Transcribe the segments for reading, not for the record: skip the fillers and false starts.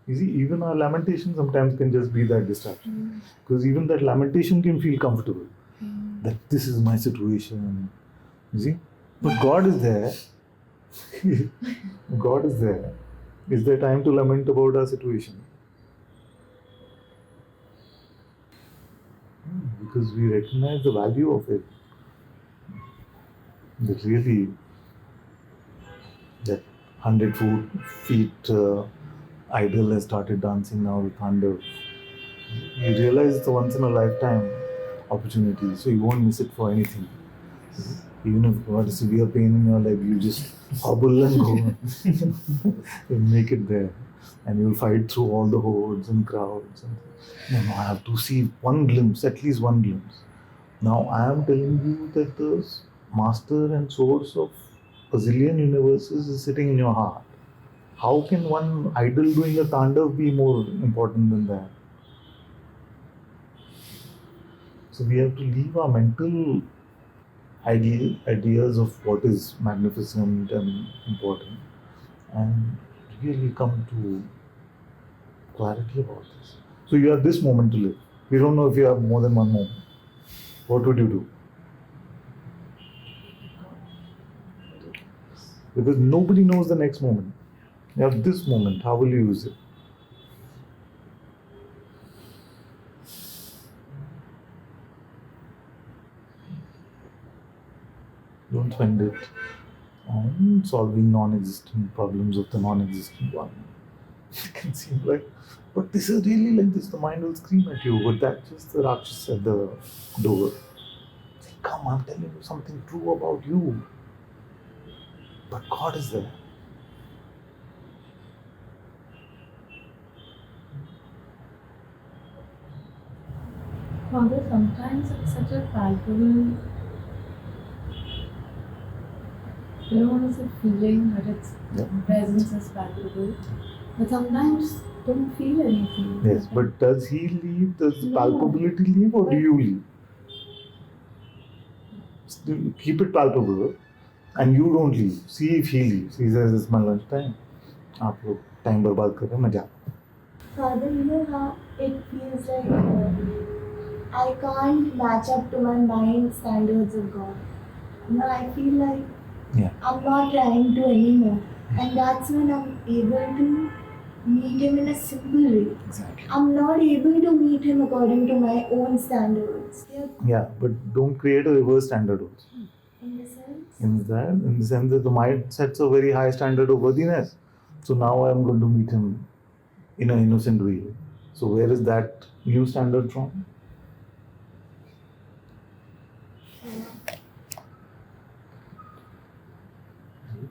You see, even our lamentation sometimes can just be that distraction. Because even that lamentation can feel comfortable. That this is my situation. You see? But God is there. God is there. Is there time to lament about our situation? Because we recognize the value of it. That really, that 100 feet idol has started dancing now with thunder. You realize it's a once in a lifetime opportunity, so you won't miss it for anything. Even if you got a severe pain in your leg, you just hobble and go. You make it there, and you'll fight through all the hordes and crowds. And no, I have to see one glimpse, at least one glimpse. Now I am telling you that the master and source of a zillion universes is sitting in your heart. How can one idol doing a tandav be more important than that? So we have to leave our mental ideas of what is magnificent and important and really come to clarity about this. So you have this moment to live. We don't know if you have more than one moment. What would you do? Because nobody knows the next moment. You have this moment. How will you use it? Don't spend it on solving non-existent problems of the non-existent one. It can seem like, but this is really like this. The mind will scream at you, but that's just the Rakshas at the door. Say, come, I'm telling you something true about you. But God is there. Father, sometimes it's such a palpable, you don't want to say feeling, but its presence is palpable. But sometimes don't feel anything. Yes, but does he leave? Does the palpability leave, or do you leave? Still keep it palpable, and you don't leave. See if he leaves. He says, it's my lunch time. आप लोग time बर्बाद कर रहे हैं, मैं जा. Father, you know how it feels like I can't match up to my mind standards of God. You know, I feel like I'm not trying to anymore. And that's when I'm able to meet him in a simple way. Exactly. I'm not able to meet him according to my own standards. Yeah, but don't create a reverse standard also. In the sense? In the sense that the mind sets a very high standard of worthiness. So now I'm going to meet him in an innocent way. So where is that new standard from?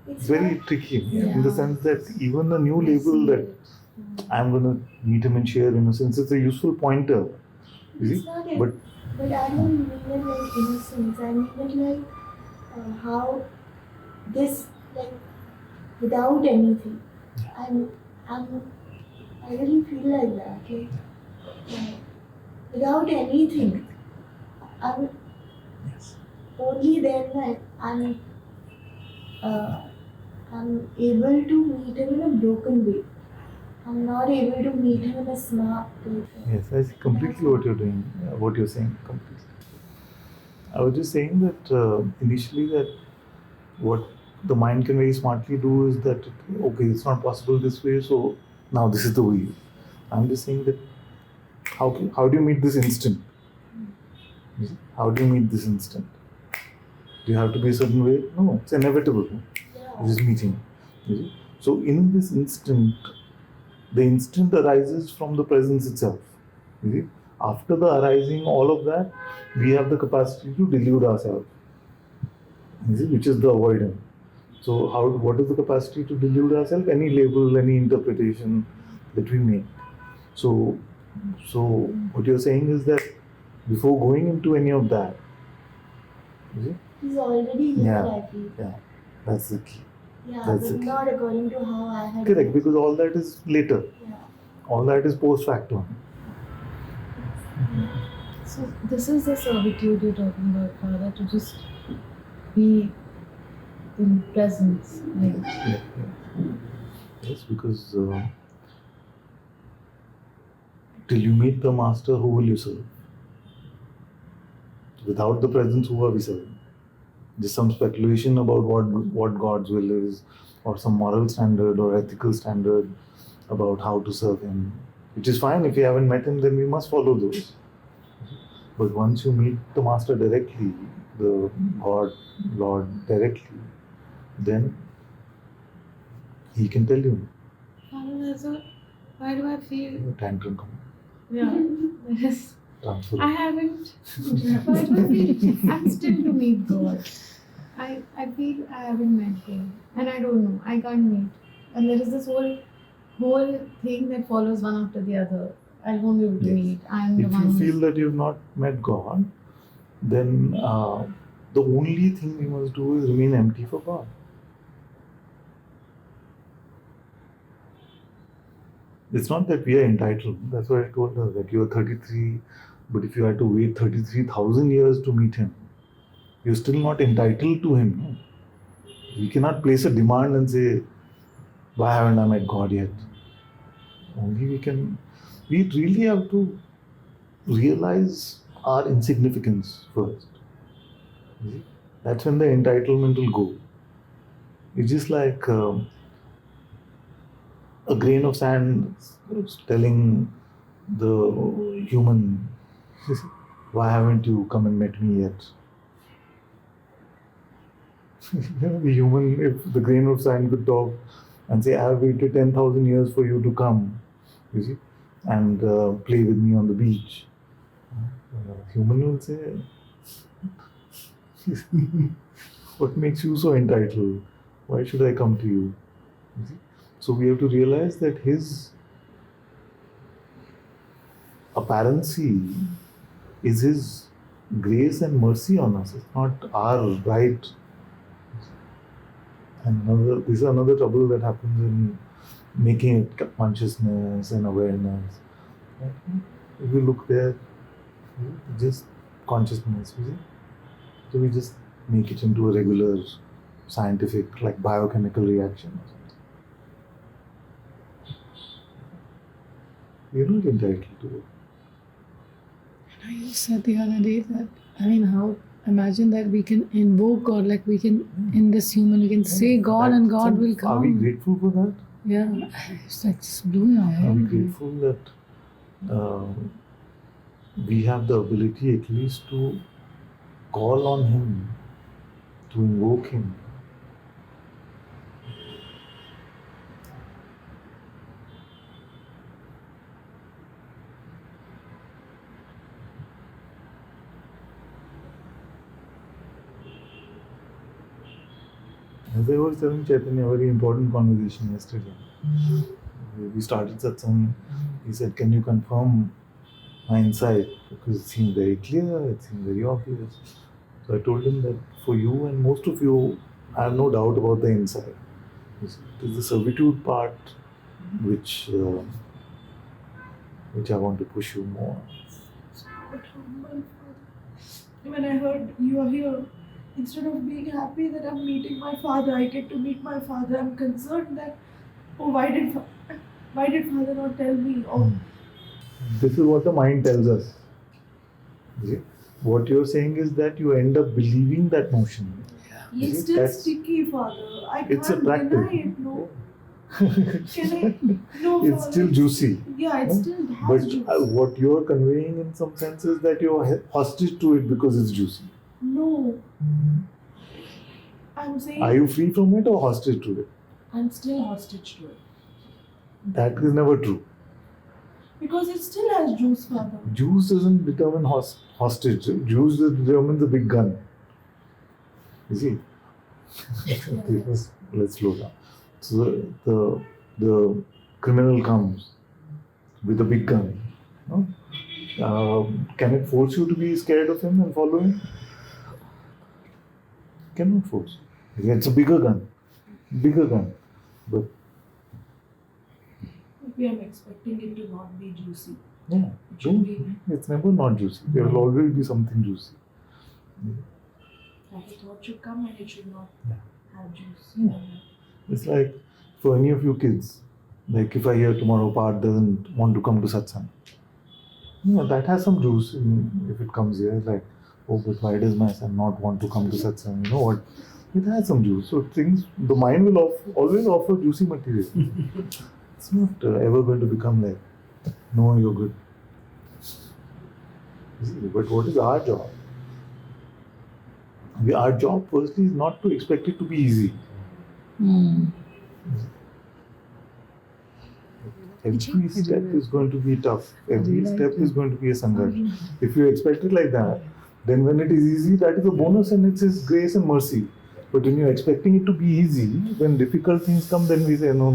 It's very tricky in the sense that even the new label that I'm going to meet him and share innocence, it's a useful pointer. You see? But I don't mean it like innocence. I mean it like how this, like, without anything. I really feel like that. Like, without anything. Only then I'm able to meet him in a broken way. I'm not able to meet him in a smart way. Yes, I see completely what you're doing, what you're saying completely. I was just saying that initially that what the mind can very smartly do is that, okay, it's not possible this way, so now this is the way. I'm just saying that how do you meet this instant? How do you meet this instant? Do you have to be a certain way? No, it's inevitable. It is meeting. So in this instant, the instant arises from the presence itself. After the arising, all of that, we have the capacity to delude ourselves, which is the avoidance. So what is the capacity to delude ourselves? Any label, any interpretation that we make. So what you're saying is that before going into any of that, he's already here, I feel. Yeah, that's the key. Yeah, that's but not according to how I had. Correct, because all that is later. Yeah. All that is post factum. So this is the servitude you're talking about, Father, to just be in presence. Yes, because till you meet the master, who will you serve? Without the presence, who are we serving? Just some speculation about what God's will is, or some moral standard or ethical standard about how to serve Him. Which is fine. If you haven't met Him, then we must follow those. But once you meet the Master directly, the God, Lord directly, then He can tell you. Why do I feel? Tantrum come. Yeah. Yes. Transfer. I haven't. Why do I feel? I'm still to meet God. I feel I haven't met God, and I don't know. I can't meet, and there is this whole thing that follows one after the other. I won't be able to Yes. meet. I'm the If one. you feel that you've not met God, then the only thing you must do is remain empty for God. It's not that we are entitled. That's why I told her that you are 33, but if you had to wait 33,000 years to meet Him, you're still not entitled to Him. No? We cannot place a demand and say, why haven't I met God yet? Only we really have to realize our insignificance first. You see? That's when the entitlement will go. It's just like a grain of sand telling the human, why haven't you come and met me yet? The human, if the grain of sand could talk and say, I have waited 10,000 years for you to come, you see, and play with me on the beach. Human will say, what makes you so entitled? Why should I come to you? You see? So we have to realize that His apparency is His grace and mercy on us. It's not our right. And this is another trouble that happens in making it consciousness and awareness. If you look there, just consciousness, you see? So we just make it into a regular scientific, like biochemical reaction or something. You're not entitled to it. You said the other day that, how imagine that we can invoke God, like we can, in this human, we can say God and God will come. Are we grateful for that? Yeah, it's like just blew my head. Are we grateful that we have the ability at least to call on Him, to invoke Him? As I was telling Chaitanya, a very important conversation yesterday. We started Satsang. He said, can you confirm my insight? Because it seemed very clear, it seemed very obvious. So I told him that for you and most of you, I have no doubt about the insight. It is the servitude part which I want to push you more. When I heard you are here, instead of being happy that I'm meeting my father, I get to meet my father. I'm concerned that, why did father not tell me? This is what the mind tells us. See? What you're saying is that you end up believing that notion. It's still sticky, father. I It's can't attractive. deny it. No. Can I? No, It's father. still juicy. Yeah, it No? still has But juice. what you're conveying in some sense is that you're hostage to it because it's juicy. No. I'm saying Are you free from it or hostage to it? I'm still hostage to it. That is never true. Because it still has juice, father. Juice doesn't determine hostage. Juice determines the big gun. You see? Let's slow down. So the criminal comes with a big gun. No? Can it force you to be scared of him and follow him? Cannot force. It's a bigger gun. But Maybe I'm expecting it to not be juicy. yeah, it's never not juicy. There will always be something juicy. Like a thought should come and it should not have juice. Yeah. It's like for any of you kids, like if I hear tomorrow Part doesn't want to come to Satsang, Yeah, that has some juice if it comes here. Like, oh, but why does my son not want to come to satsang? You know what? It has some juice. So the mind will always offer juicy material. It's not ever going to become like, no, you're good. But what is our job? Our job firstly is not to expect it to be easy. Every step is going to be tough. Every step is going to be a sangharsh. If you expect it like that, then when it is easy, that is a bonus and it's His grace and mercy. But when you're expecting it to be easy, when difficult things come, then we say, no,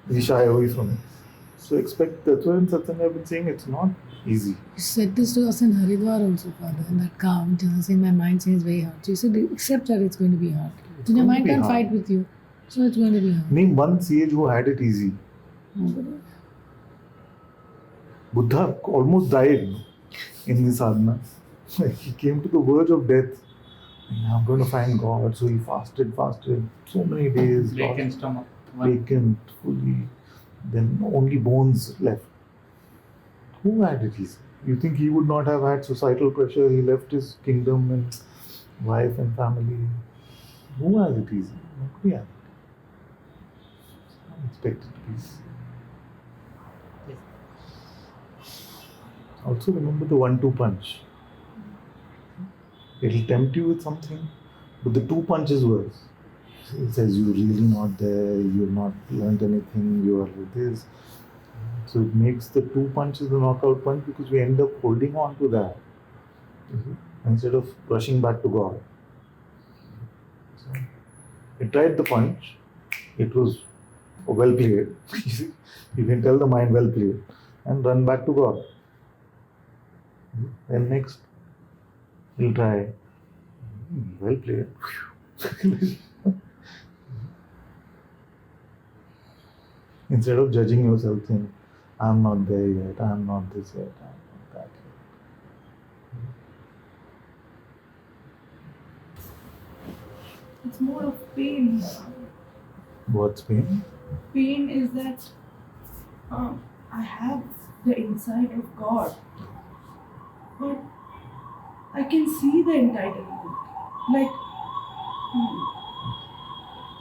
we shy away from it. So that's why in satsang I've been saying it's not easy. You said this to us in Haridwar also, Father, in that calm, saying my mind seems very hard. So you said, accept that it's going to be hard. Then your mind can't fight with you. So it's going to be hard. Name one sage who had it easy. Buddha almost died in his sadhana. He came to the verge of death. I'm going to find God. So he fasted so many days. Vacant stomach. Vacant, fully. Then only bones left. Who had it easy? You think he would not have had societal pressure? He left his kingdom and wife and family. Who has it easy? Nobody has it. Unexpected peace. Also remember the 1-2 punch. It'll tempt you with something, but the 2 punch is worse. It says you're really not there, you've not learned anything, you are like this. So it makes the 2 punches the knockout punch because we end up holding on to that instead of rushing back to God. So it tried the punch, it was well played. You can tell the mind well played and run back to God. Then next, he'll try, well played. Instead of judging yourself, think, I'm not there yet, I'm not this yet, I'm not that yet. It's more of pain. What's pain? Pain is that I have the insight of God, but I can see the entitlement. Like,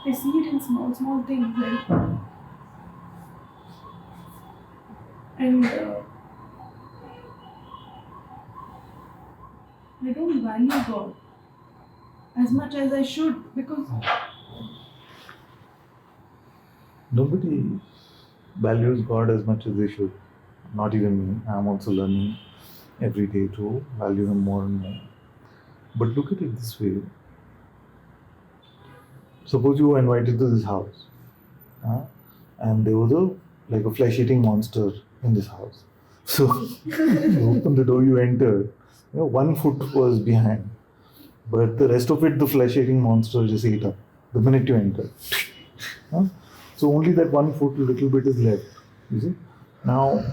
I see it in small things. Like, and I don't value God as much as I should because Nobody values God as much as they should. Not even me. I'm also learning every day to value Him more and more. But look at it this way. Suppose you were invited to this house, and there was a flesh-eating monster in this house. So you open the door, you enter. 1 foot was behind, but the rest of it, the flesh-eating monster just ate up the minute you enter. So only that 1 foot, little bit is left. You see? Now,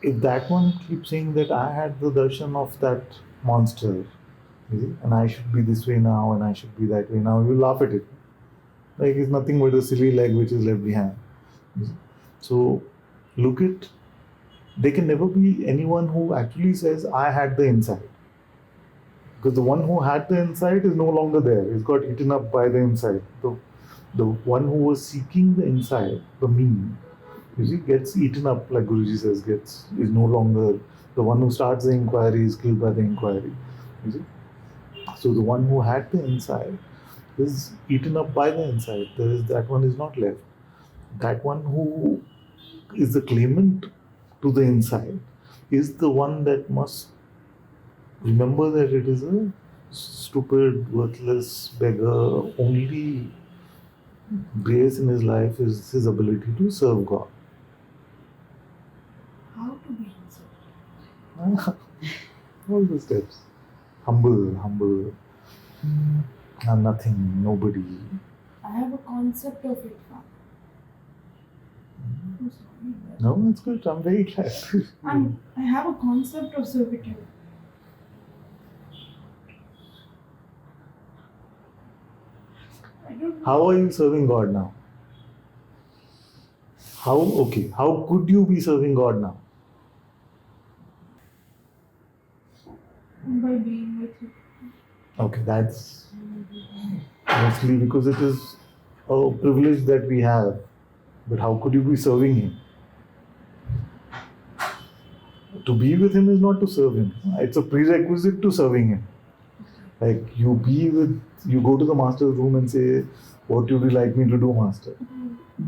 if that one keeps saying that I had the darshan of that monster, you see, and I should be this way now, and I should be that way now, you laugh at it. Like it's nothing but a silly leg which is left behind. You see? So look at, there can never be anyone who actually says, I had the insight. Because the one who had the insight is no longer there. He's got eaten up by the insight. The one who was seeking the insight, the me, you see, gets eaten up, like Guruji says, is no longer, the one who starts the inquiry is killed by the inquiry. You see? So the one who had the insight is eaten up by the insight. That one is not left. That one who is the claimant to the insight is the one that must remember that it is a stupid, worthless beggar. Only grace in his life is his ability to serve God. how to be himself. All the steps. Humble. Nothing, nobody. I have a concept of it now. I'm sorry, but No, it's good. I'm very glad. I have a concept of servitude. I don't know. How are you serving God now? How could you be serving God now? by being with him. Okay, that's mostly because it is a privilege that we have. But how could you be serving him? To be with him is not to serve him. It's a prerequisite to serving him. Like you go to the master's room and say, what would you like me to do, master?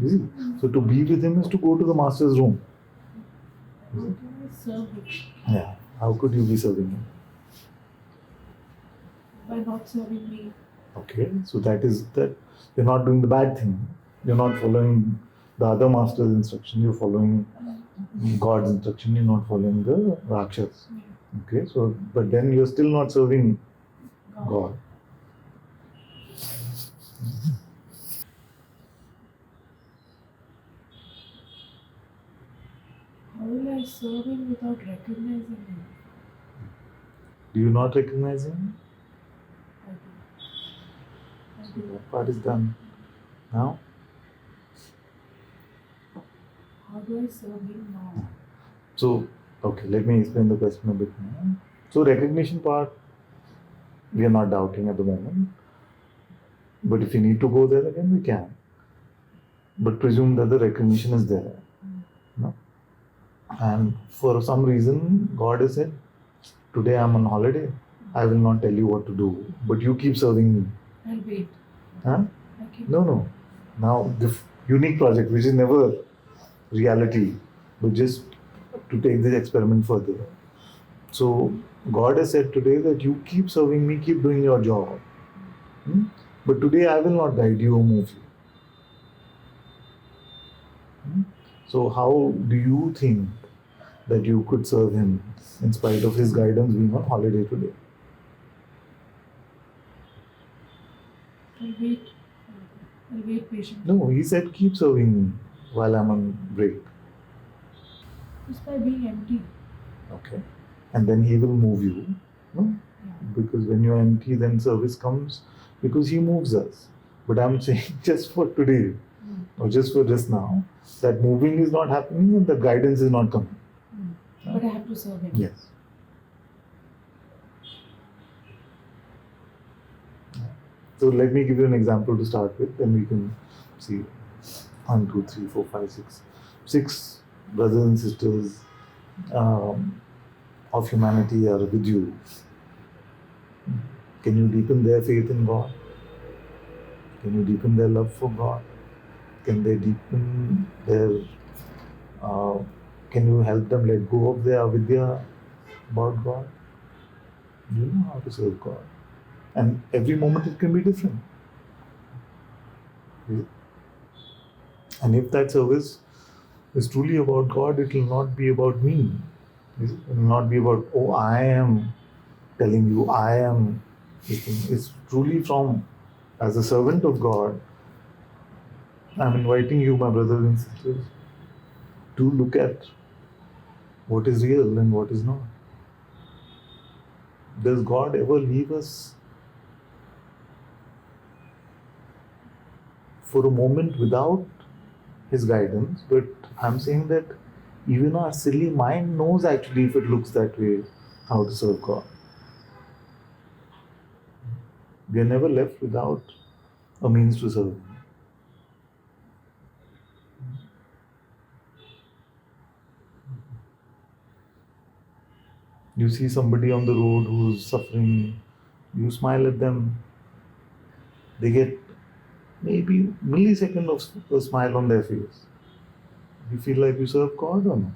You see? So to be with him is to go to the master's room. How can I serve him? Yeah. How could you be serving him? By not serving me. Okay. So that is that you're not doing the bad thing. You're not following the other master's instruction. You're following God's instruction. You're not following the Rakshas. Okay. So, but then you're still not serving God. How will I serve him without recognizing him? Do you not recognize him? I do. So that part is done. Now, How do I serve him now? so okay, let me explain the question a bit more. So recognition part, we are not doubting at the moment. But if you need to go there again, we can. But presume that the recognition is there. No? And for some reason, God has said, today I'm on holiday. I will not tell you what to do. But you keep serving me. I'll wait. Huh? Okay. No. Now, the unique project, which is never reality, but just to take this experiment further. So, God has said today that you keep serving me, keep doing your job. But today I will not guide you or move you. So, how do you think that you could serve him in spite of his guidance being on holiday today? I'll wait. I'll wait patiently. No, he said keep serving me while I'm on break. Just by being empty. Okay. And then he will move you. No? Because when you're empty, then service comes because he moves us. But I'm saying just for today or just for just now, that moving is not happening and the guidance is not coming. But I have to serve him. Yes. So let me give you an example to start with, then we can see 1, 2, 3, 4, 5, 6. 6 brothers and sisters of humanity are with you. Can you deepen their faith in God? Can you deepen their love for God? Can they deepen their can you help them let go of their avidya about God? You know how to serve God. And every moment it can be different. And if that service is truly about God, it will not be about me. It will not be about, oh, I am telling you, I am this thing. It's truly from, as a servant of God, I'm inviting you, my brothers and sisters, to look at what is real and what is not. Does God ever leave us for a moment without his guidance? But I'm saying that even our silly mind knows actually, if it looks that way, how to serve God. We are never left without a means to serve him. You see somebody on the road who's suffering, you smile at them, they get maybe millisecond of a smile on their face. You feel like you serve God or not?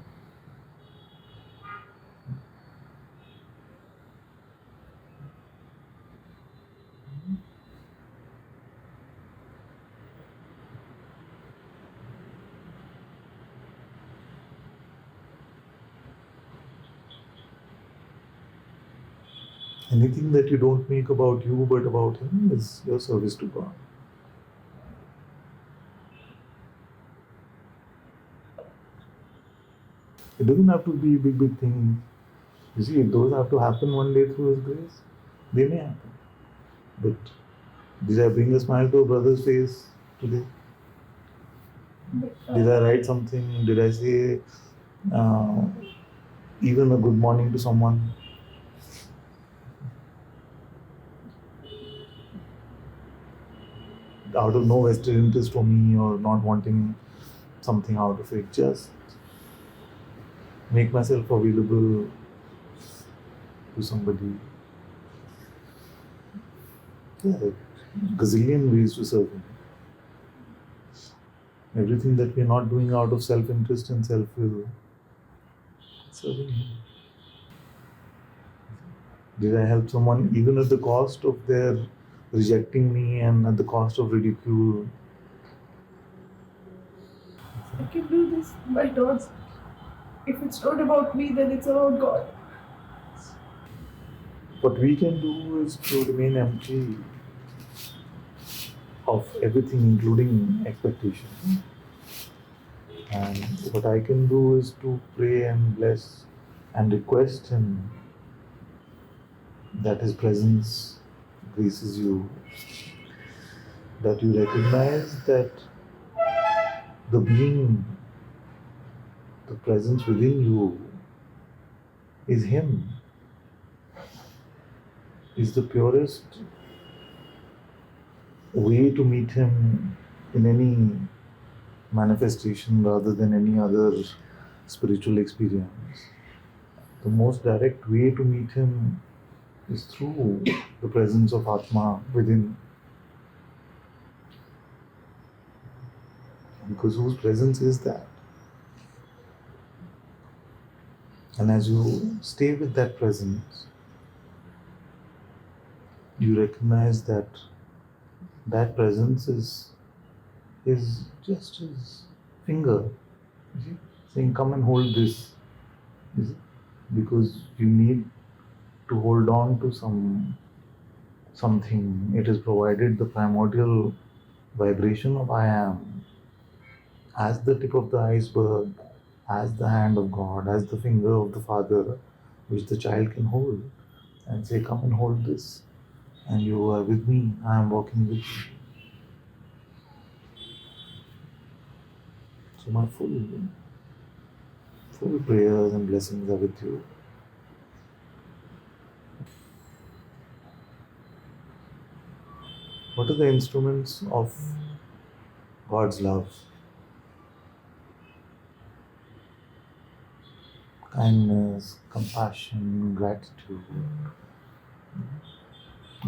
Anything that you don't make about you but about him is your service to God. It doesn't have to be big things. You see, if those have to happen one day through his grace, they may happen. But did I bring a smile to a brother's face today? Did I write something? Did I say even a good morning to someone? out of no vested interest for me or not wanting something out of it. Just make myself available to somebody. Yeah, gazillion ways to serve him. Everything that we're not doing out of self-interest and self-will, serving him. Did I help someone even at the cost of their rejecting me and at the cost of ridicule? I can do this by not. If it's not about me, then it's about God. What we can do is to remain empty of everything, including expectation. And what I can do is to pray and bless and request Him that His presence graces you, that you recognize that the being, the presence within you is Him, is the purest way to meet Him in any manifestation rather than any other spiritual experience. The most direct way to meet Him is through the presence of Atma within. Because whose presence is that? And as you stay with that presence, you recognize that that presence is just His finger, you see, saying, "Come and hold this." You see? Because you need to hold on to something. It is provided the primordial vibration of I am as the tip of the iceberg, as the hand of God, as the finger of the Father, which the child can hold and say, "Come and hold this, and you are with me, I am walking with you." So my full prayers and blessings are with you. What are the instruments of God's love? Kindness, compassion, gratitude,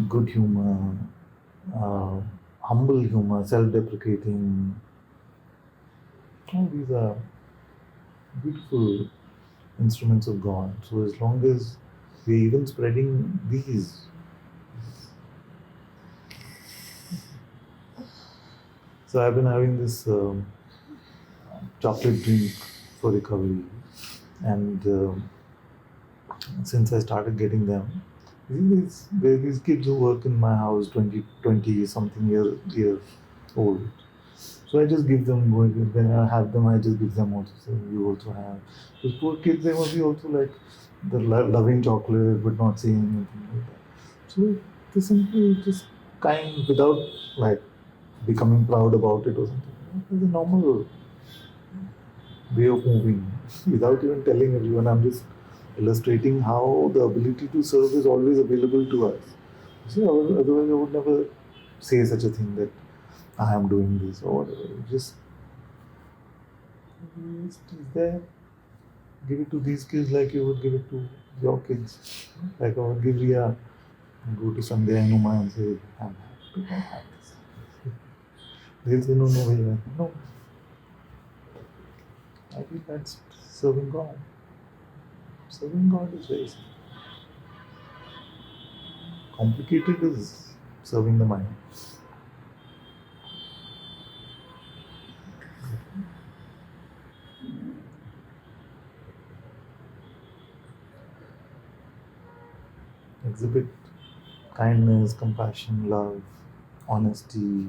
good humor, humble humor, self-deprecating. All these are beautiful instruments of God. So as long as we're even spreading these, so I've been having this chocolate drink for recovery, and since I started getting them, there are these kids who work in my house, 20 something year old. So I just give them, when I have them, I just give them also, say, "You also have." Those poor kids, they must be also like, they're loving chocolate but not saying anything like that. So they simply just kind, without like becoming proud about it or something. It's a normal way of moving without even telling everyone. I'm just illustrating how the ability to serve is always available to us. See, otherwise I would never say such a thing that I am doing this or whatever. Just it's there. Give it to these kids like you would give it to your kids. Like I would give Ria, go to Sunday Hanuma and say, "I'm happy to have this." They'll say, "No, Bhaiya." No. I feel that's serving God. Serving God is very simple. Complicated is serving the mind. Exhibit kindness, compassion, love, honesty.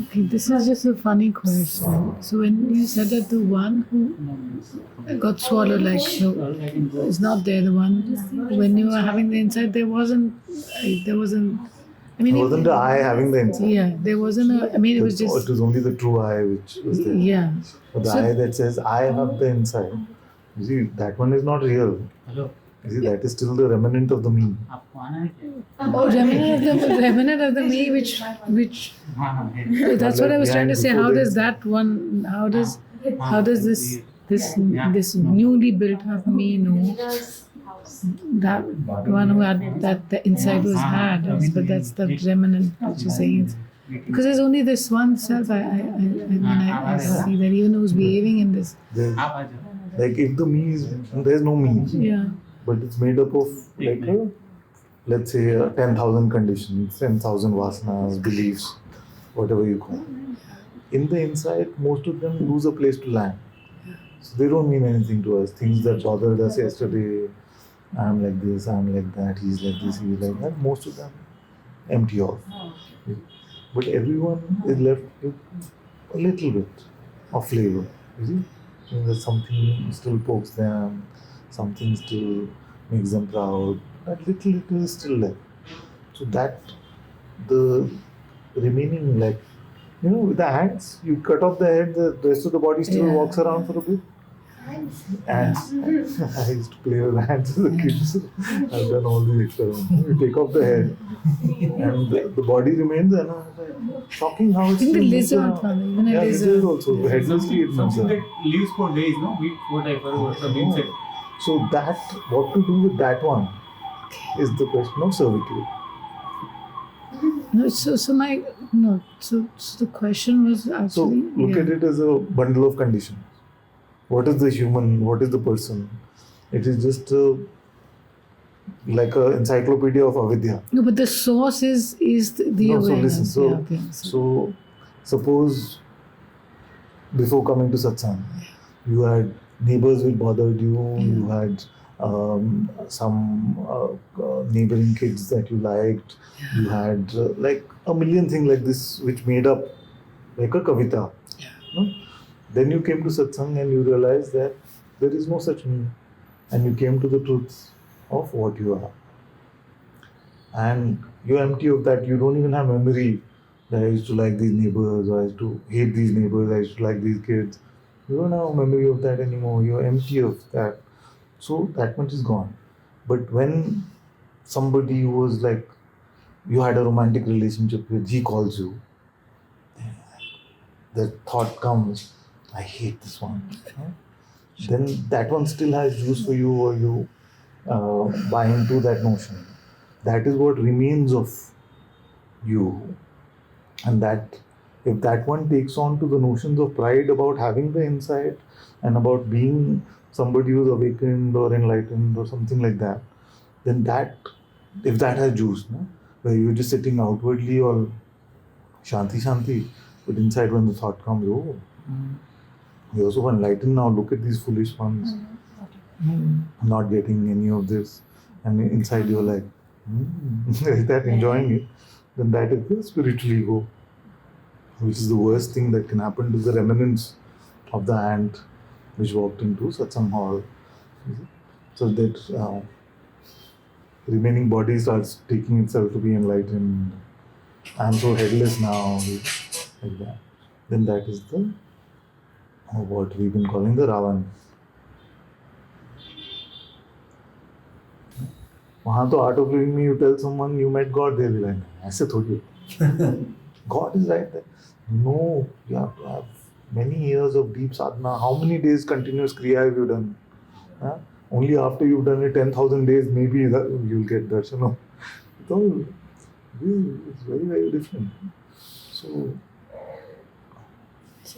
Okay, this is just a funny question. So when you said that the one who got swallowed, like is not there, the one when you were having the insight, there wasn't I mean, It wasn't the I having the insight. yeah, there wasn't a. I mean, it was It just. was only the true I which was there. Yeah. But the So- I that says I have the insight, you see, that one is not real. You see, that is still the remnant of the me. Oh, remnant of the me, which. That's what I was trying to say. How does that one? How does this newly built up me know that one who had that the inside was had, but that's the remnant that you're saying. Because there's only this one self. I see that even who's behaving in this. Like if the me is, there's no me. Yeah. But it's made up of like let's say 10,000 conditions, 10,000 vasanas, beliefs, whatever you call it. In the inside, most of them lose a place to land. So they don't mean anything to us. Things that bothered us yesterday, I'm like this, I'm like that, he's like this, he's like that. Most of them empty off. But everyone is left with a little bit of flavor. You see? That something still pokes them, something still makes them proud. That little is still there. So that the remaining, like, with the ants, you cut off the head, the rest of the body still walks around for a bit. Ants. I used to play with ants as a kid. So I've done all these experiments. You take off the head, and the body remains. And I was like, shocking how it's In the still moves lizard, around. Father, even a Yeah, lizard. lizard also. Headlessly it moves Something around. that lives for days, no? What I heard was some insect. So that, what to do with that one is the question of servitude. No, so the question was So actually. look at it as a bundle of conditions. What is the human? What is the person? It is just like an encyclopedia of avidya. No, but the source is the No, so awareness. listen. Yeah, okay. So suppose before coming to satsang, you had neighbors which bothered you. You had some neighboring kids that you liked. You had like a million things like this which made up like a kavita. No? Then you came to satsang and you realized that there is no such me, and you came to the truth of what you are. And you're empty of that. You don't even have memory that I used to like these neighbors, or I used to hate these neighbors, I used to like these kids. You don't have memory of that anymore. You're empty of that. So that much is gone. But when somebody who was like, you had a romantic relationship with, he calls you, the thought comes, I hate this one. Then that one still has juice for you, or you buy into that notion. That is what remains of you. And that, if that one takes on to the notions of pride about having the insight and about being somebody who's awakened or enlightened or something like that, then that, if that has juice, where you're just sitting outwardly or shanti, but inside when the thought comes, oh, you're so enlightened now, look at these foolish ones, not getting any of this. And inside you're like, is that enjoying it? Then that is the spiritual ego, which is the worst thing that can happen to the remnants of the ant which walked into satsang hall. So that remaining body starts taking itself to be enlightened. I'm so headless now, like that. Then that is the what we've been calling the Ravan. वहाँ तो art of living में you tell someone you met God, they'll be like, ऐसे थोड़ी. God is right there. No, you have to have many years of deep sadhana. How many days continuous kriya have you done? Huh? Only after you've done it 10,000 days, maybe you'll get darshan. So it's very, very different. So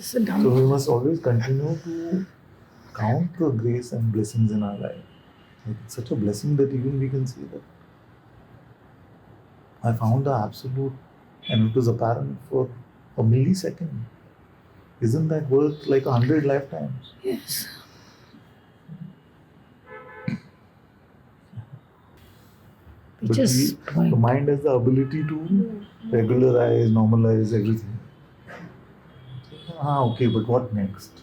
we must always continue to count the grace and blessings in our life. It's such a blessing that even we can see that I found the absolute, and it was apparent for a millisecond. Isn't that worth like 100 lifetimes? Yes. The mind has the ability to regularize, normalize everything. Okay, but what next?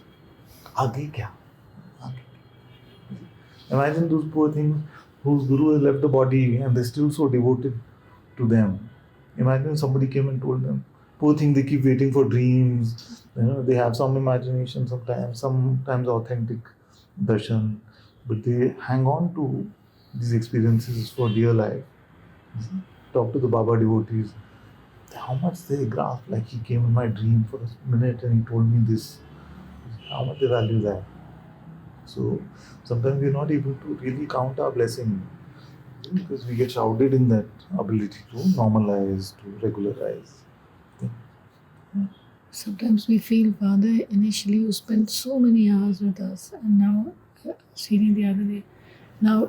Aage kya? Imagine those poor things whose guru has left the body and they're still so devoted to them Imagine somebody came and told them, poor thing, they keep waiting for dreams. They have some imagination sometimes authentic darshan, but they hang on to these experiences for dear life. Talk to the Baba devotees. How much they grasp, like he came in my dream for a minute and he told me this. How much they value that. So sometimes we're not able to really count our blessing because we get shrouded in that ability to normalize, to regularize. Sometimes we feel, Father, initially you spent so many hours with us, and now, seen the other day, now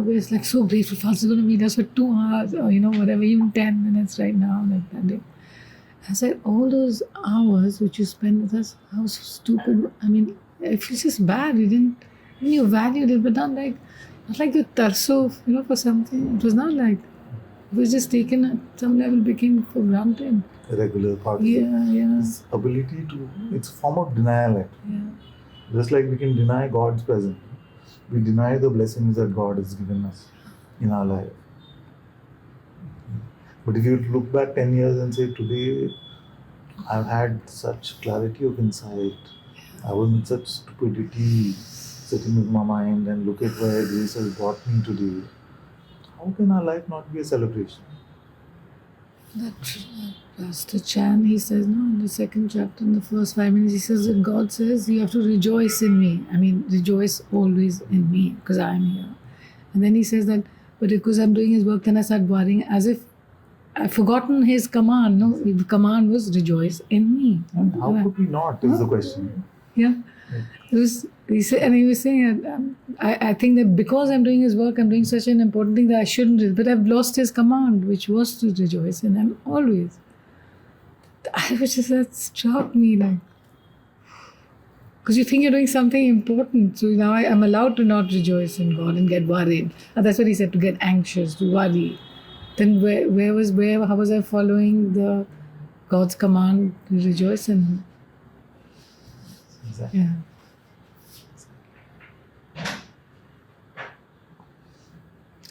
we're like so grateful. Father's going to meet us for 2 hours, or whatever, even 10 minutes right now, like that day. I said, all those hours which you spent with us, how so stupid. I mean, it feels just bad. You valued it, but not like you tarso, for something. It was not like, it was just taken at some level, became for granted. A regular part. Yeah. This ability to, it's a form of denial actually. Yeah. Just like we can deny God's presence, we deny the blessings that God has given us in our life. But if you look back 10 years and say, today I've had such clarity of insight, I was in such stupidity sitting with my mind, and look at where grace has brought me today. How can our life not be a celebration? That Pastor Chan, he says, in the second chapter, in the first 5 minutes, he says that God says, you have to rejoice in me. I mean, rejoice always in me, because I am here. And then he says that, but because I'm doing his work, then I start worrying as if I've forgotten his command. No, the command was rejoice in me. And how could we not, is the question. Yeah. He was saying that I think that because I'm doing his work, I'm doing such an important thing that I shouldn't, but I've lost his command, which was to rejoice in him always. That struck me, because you think you're doing something important, so now I'm allowed to not rejoice in God and get worried. And that's what he said, to get anxious, to worry. Then how was I following the God's command to rejoice in him? Exactly. Yeah.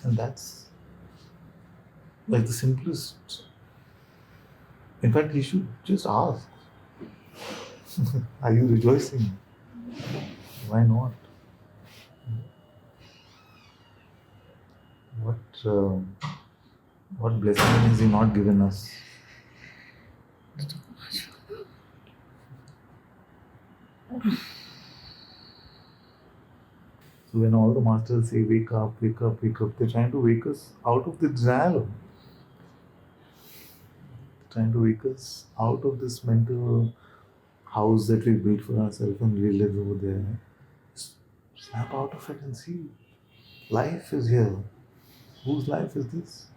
And that's like the simplest. In fact, he should just ask, are you rejoicing? Why not? What blessing has he not given us? So when all the masters say, wake up, wake up, wake up, they're trying to wake us out of the denial. They're trying to wake us out of this mental house that we built for ourselves and we live over there. Snap out of it and see. Life is here. Whose life is this?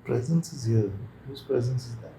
Presence is here. Whose presence is that?